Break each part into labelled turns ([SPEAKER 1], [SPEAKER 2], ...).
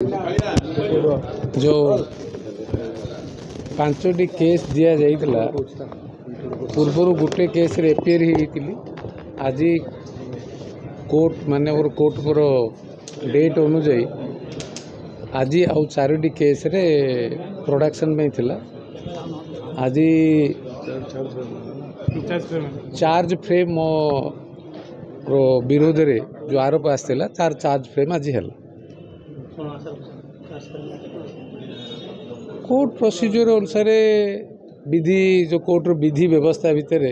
[SPEAKER 1] जो 5टी केस दिया जाइतला पूर्वर गोटे केस रे एपीआर ही आज कोर्ट माने और कोर्ट पर डेट अनुजाई आज आउ 4टी केस रे प्रोडक्शन में थिला आज चार्ज फ्रेम रो विरोध रे जो आरोप आसला तार चार्ज फ्रेम आज है कोर्ट प्रोसीजर अनुसार विधि जो कोर्टर विधि व्यवस्था भितर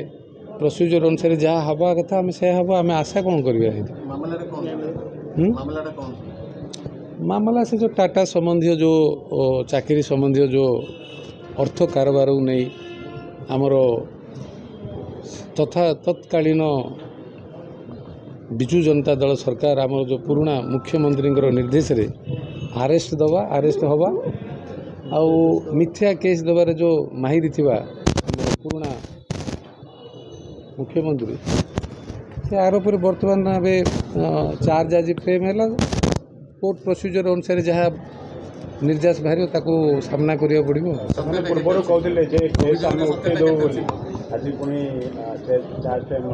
[SPEAKER 1] प्रोसीजर अनुसार जहाँ हवा कथा आम से हम आम आशा कौन करवा मामला से जो टाटा संबंधी जो चाकरी संबंधी जो अर्थ कारोबार नहीं आमर तथा तत्कालीन विजु जनता दल सरकार आम जो पुराना मुख्यमंत्री निर्देश रे अरेस्ट दवा अरेस्ट हवा आउ मिथ्या केस दबार जो माहिरी थिबा पुराना मुख्यमंत्री से आरोप बर्तमान चार्ज आज फ्रेम है कोर्ट प्रोसीजर अनुसार जहाँ निर्देश बाहर ताको सामना करिया पड़िबो
[SPEAKER 2] पूर्व कहते केस आम उठे दो आज पुणी चार्ज फ्रेम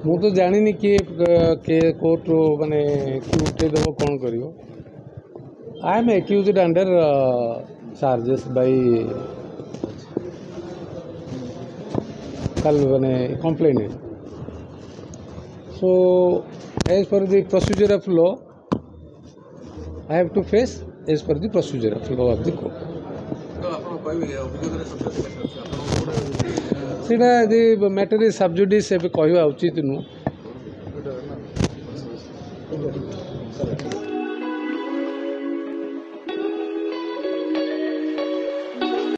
[SPEAKER 1] मु तो जानी किए कोर्ट माने कि उठे देव कौन कर I am accused under charges by कल माने complainant so as per the procedure of law I have to face as per the procedure of law of the court. सीधा the matter is sub judice कहवा उचित नु